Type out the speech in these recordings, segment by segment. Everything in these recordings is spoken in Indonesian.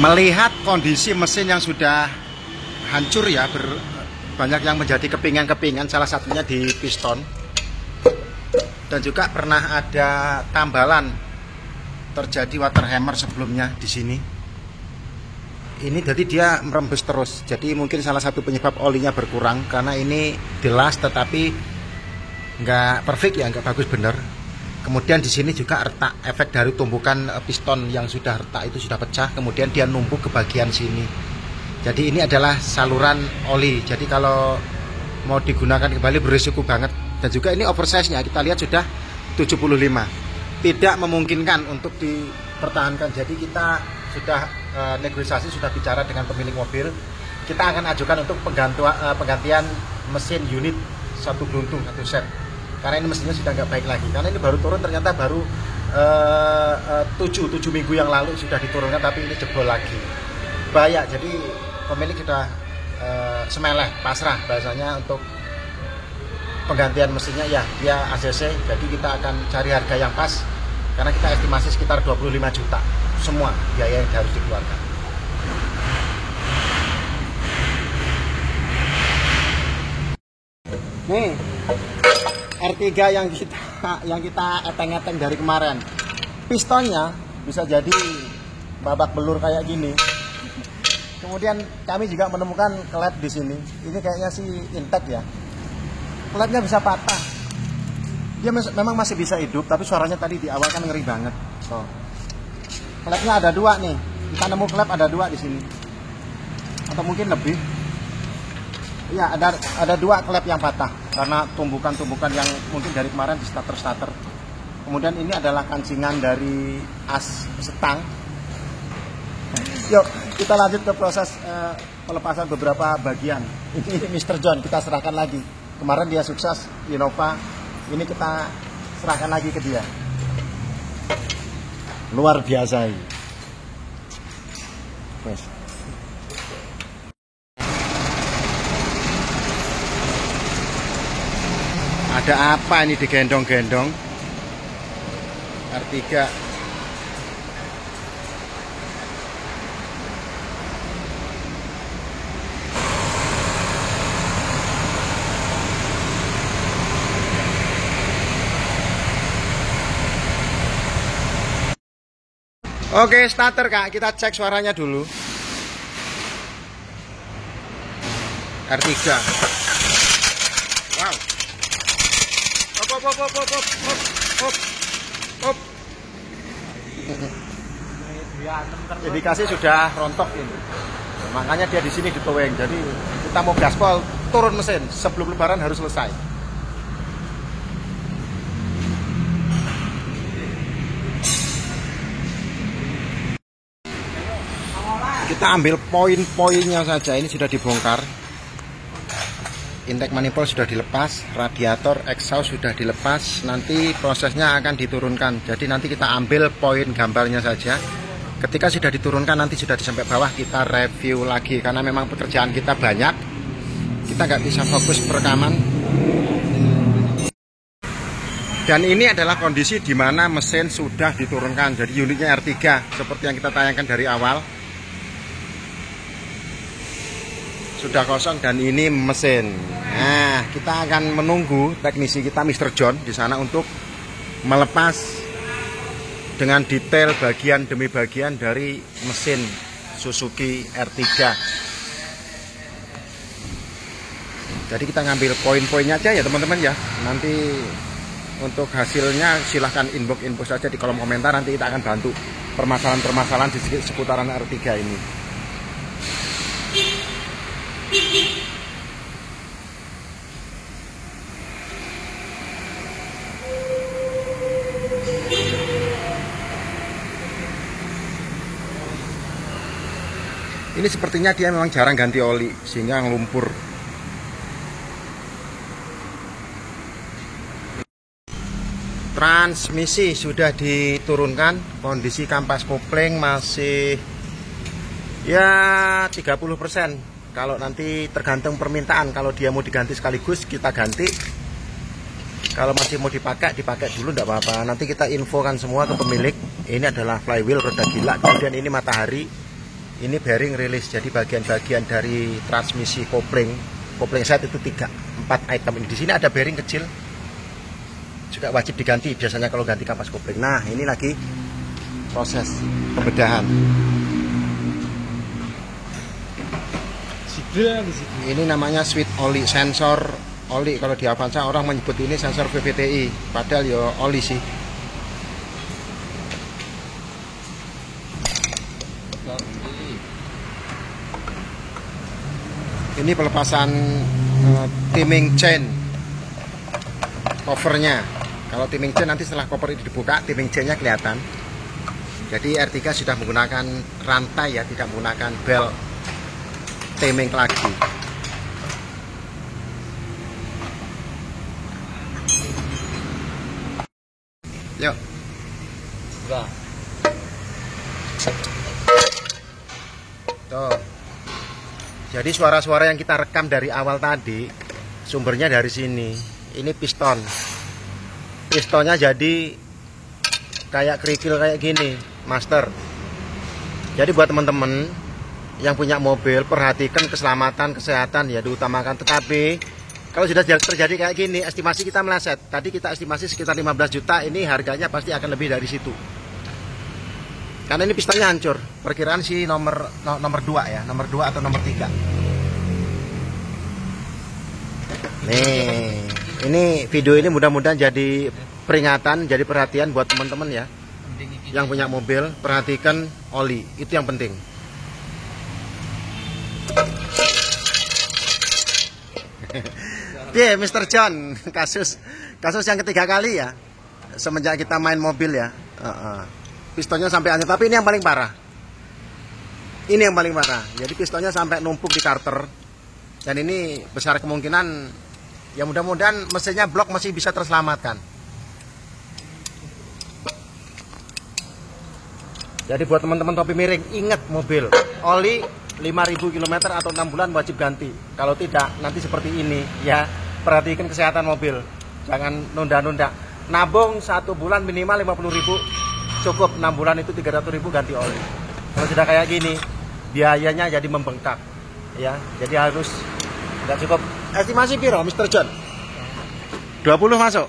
Melihat kondisi mesin yang sudah hancur ya, banyak yang menjadi kepingan-kepingan, salah satunya di piston. Dan juga pernah ada tambalan terjadi water hammer sebelumnya di sini. Ini jadi dia merembes terus. Jadi mungkin salah satu penyebab olinya berkurang karena ini jelas tetapi nggak perfect ya, nggak bagus bener. Kemudian di sini juga retak, efek dari tumbukan piston yang sudah retak itu sudah pecah, kemudian dia numpuk ke bagian sini. Jadi ini adalah saluran oli. Jadi kalau mau digunakan kembali berisiko banget. Dan juga ini oversize-nya kita lihat sudah 75. Tidak memungkinkan untuk dipertahankan. Jadi kita sudah negosiasi, sudah bicara dengan pemilik mobil. Kita akan ajukan untuk penggantian mesin unit satu geluntung, satu set. Karena ini mesinnya sudah nggak baik lagi. Karena ini baru turun, ternyata baru 7 minggu yang lalu sudah diturunkan, tapi ini jebol lagi. Bahaya. Jadi pemilik sudah semeleh, pasrah bahasanya untuk penggantian mesinnya ya, dia ACC. Jadi kita akan cari harga yang pas karena kita estimasi sekitar 25 juta semua biaya yang harus dikeluarkan. Nih R3 yang kita eteng-eteng dari kemarin, pistonnya bisa jadi babak belur kayak gini. Kemudian kami juga menemukan klep di sini. Ini kayaknya sih intact ya. Klepnya bisa patah. Dia memang masih bisa hidup, tapi suaranya tadi di awal kan ngeri banget. So, klepnya ada 2 nih. Kita nemu klep ada 2 di sini. Atau mungkin lebih. Ya, ada 2 klep yang patah karena tumbukan-tumbukan yang mungkin dari kemarin di starter. Kemudian ini adalah kancingan dari as setang. Yuk, kita lanjut ke proses pelepasan beberapa bagian. Ini Mr. John kita serahkan lagi. Kemarin dia sukses Innova, ini kita serahkan lagi ke dia. Luar biasa ini. Yes. Ada apa ini digendong-gendong? R3. Oke, starter Kak, kita cek suaranya dulu. R3. Wow. Hop. Indikasi sudah rontok ini. Makanya dia di sini ditoweng. Jadi kita mau gaspol, turun mesin sebelum lebaran harus selesai. Kita ambil poin-poinnya saja. Ini sudah dibongkar. Intake manifold sudah dilepas, radiator exhaust sudah dilepas. Nanti prosesnya akan diturunkan. Jadi nanti kita ambil poin gambarnya saja. Ketika sudah diturunkan, nanti sudah sampai bawah, kita review lagi. Karena memang pekerjaan kita banyak, kita nggak bisa fokus perekaman. Dan ini adalah kondisi di mana mesin sudah diturunkan. Jadi unitnya R3 seperti yang kita tayangkan dari awal. Sudah kosong dan ini mesin. Nah, kita akan menunggu teknisi kita Mr. John di sana untuk melepas dengan detail bagian demi bagian dari mesin Suzuki R3. Jadi kita ngambil poin-poinnya aja ya teman-teman ya. Nanti untuk hasilnya silahkan inbox saja di kolom komentar. Nanti kita akan bantu permasalahan-permasalahan di seputaran R3 ini. Ini sepertinya dia memang jarang ganti oli sehingga ngelumpur. Transmisi sudah diturunkan, kondisi kampas kopling masih ya 30%. Kalau nanti tergantung permintaan, kalau dia mau diganti sekaligus kita ganti. Kalau masih mau dipakai dulu enggak apa-apa. Nanti kita infokan semua ke pemilik. Ini adalah flywheel roda gila, kemudian ini matahari. Ini bearing rilis, jadi bagian-bagian dari transmisi kopling set itu 4 item ini. Di sini ada bearing kecil, juga wajib diganti biasanya kalau ganti kapas kopling. Nah, ini lagi proses pembedahan. Ini namanya switch oli, sensor oli. Kalau di Avanza orang menyebut ini sensor VVTi, padahal ya oli sih. Ini pelepasan timing chain covernya. Kalau timing chain nanti setelah cover itu dibuka, timing chainnya kelihatan. Jadi R3 sudah menggunakan rantai ya, tidak menggunakan bel timing lagi. Yuk. Tuh. Jadi suara-suara yang kita rekam dari awal tadi sumbernya dari sini. Ini piston. Pistonnya jadi kayak kerikil kayak gini, master. Jadi buat teman-teman yang punya mobil, perhatikan keselamatan, kesehatan ya diutamakan. Tetapi kalau sudah terjadi kayak gini, estimasi kita meleset. Tadi kita estimasi sekitar 15 juta, ini harganya pasti akan lebih dari situ. Karena ini pistonnya hancur. Perkiraan sih nomor 2 ya, nomor 2 atau nomor 3. Nih, ini video ini mudah-mudahan jadi peringatan, jadi perhatian buat teman-teman ya. Yang punya mobil, perhatikan oli, itu yang penting. Oke, Mr. John, kasus yang ketiga kali ya semenjak kita main mobil ya. Pistonnya sampai hancur, tapi ini yang paling parah. Ini yang paling parah. Jadi pistonnya sampai numpuk di karter. Dan ini besar kemungkinan ya, mudah-mudahan mesinnya blok masih bisa terselamatkan. Jadi buat teman-teman topi miring, ingat mobil oli 5.000 km atau 6 bulan wajib ganti. Kalau tidak nanti seperti ini ya. Perhatikan kesehatan mobil, jangan nunda-nunda. Nabung 1 bulan minimal 50.000 cukup, 6 bulan itu 300.000 ganti oli. Kalau sudah kayak gini biayanya jadi membengkak ya. Jadi harus nggak cukup. Estimasi piro Mr. John? 20 masuk?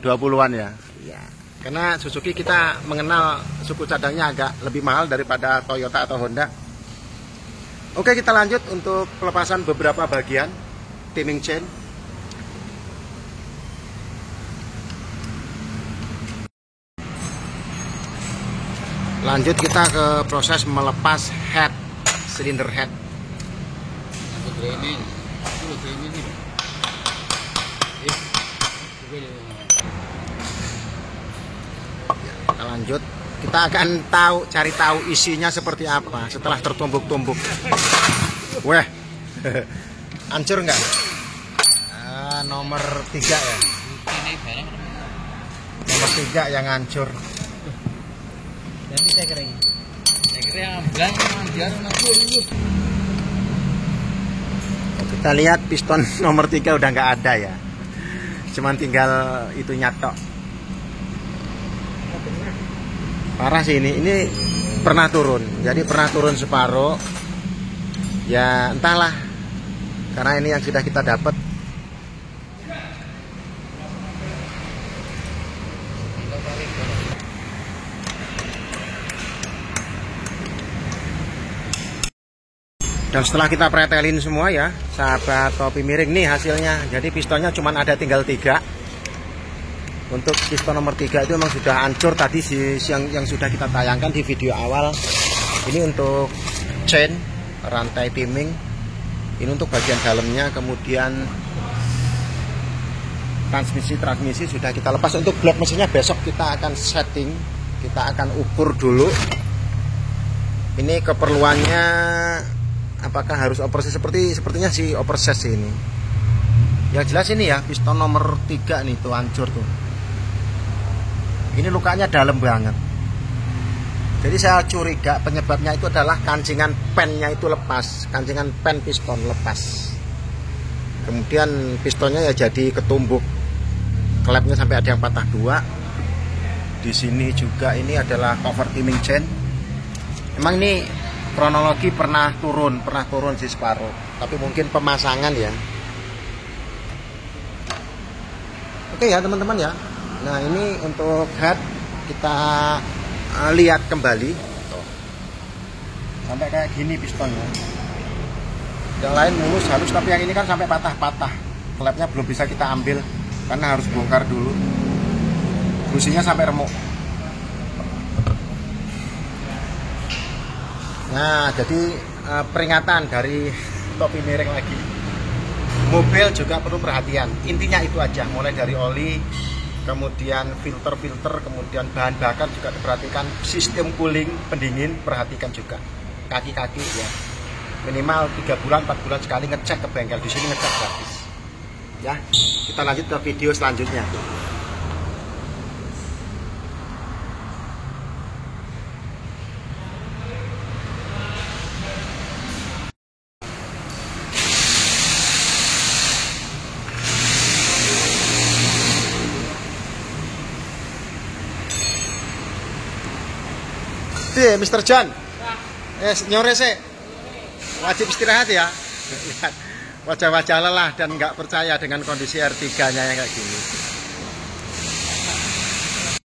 20-an ya. Ya. Karena Suzuki kita mengenal suku cadangnya agak lebih mahal daripada Toyota atau Honda. Oke, kita lanjut untuk pelepasan beberapa bagian timing chain. Lanjut kita ke proses melepas head, silinder head. Kita lanjut, kita akan cari tahu isinya seperti apa setelah tertumbuk-tumbuk. Weh, hancur nggak? Nomor 3 ya. Nomor 3 yang hancur. Kita lihat piston nomor 3 udah nggak ada ya, cuman tinggal itu nyatok. Parah sih ini pernah turun, jadi pernah turun separuh ya, entahlah, karena ini yang sudah kita dapat. Dan setelah kita pretelin semua ya, sahabat topi miring, nih hasilnya. Jadi pistonnya cuma ada tinggal 3. Untuk piston nomor 3 itu memang sudah hancur tadi yang sudah kita tayangkan di video awal. Ini untuk chain, rantai timing. Ini untuk bagian dalamnya, kemudian transmisi sudah kita lepas. Untuk blok mesinnya besok kita akan setting, kita akan ukur dulu. Ini keperluannya apakah harus operasi sepertinya sih operasi ini. Yang jelas ini ya, piston nomor 3 nih tuh hancur tuh. Ini lukanya dalam banget. Jadi saya curiga penyebabnya itu adalah kancingan pennya itu lepas, kancingan pen piston lepas. Kemudian pistonnya ya jadi ketumbuk, klepnya sampai ada yang patah 2. Di sini juga ini adalah cover timing chain. Emang ini kronologi pernah turun sih separuh, tapi mungkin pemasangan ya. Oke ya teman-teman ya. Nah ini untuk head kita lihat kembali. Tuh. Sampai kayak gini pistonnya. Yang lain mulus halus, tapi yang ini kan sampai patah-patah. Klepnya belum bisa kita ambil karena harus bongkar dulu. Businya sampai remuk. Nah jadi peringatan dari topi miring lagi. Mobil juga perlu perhatian. Intinya itu aja, mulai dari oli, kemudian filter, kemudian bahan bakar juga diperhatikan, sistem cooling, pendingin perhatikan juga, kaki-kaki ya, minimal 3 bulan 4 bulan sekali ngecek ke bengkel. Di sini ngecek gratis ya. Kita lanjut ke video selanjutnya. Mr. John, nyore sih, wajib istirahat ya. Lihat wajah-wajah lelah dan nggak percaya dengan kondisi R3-nya yang kayak gini.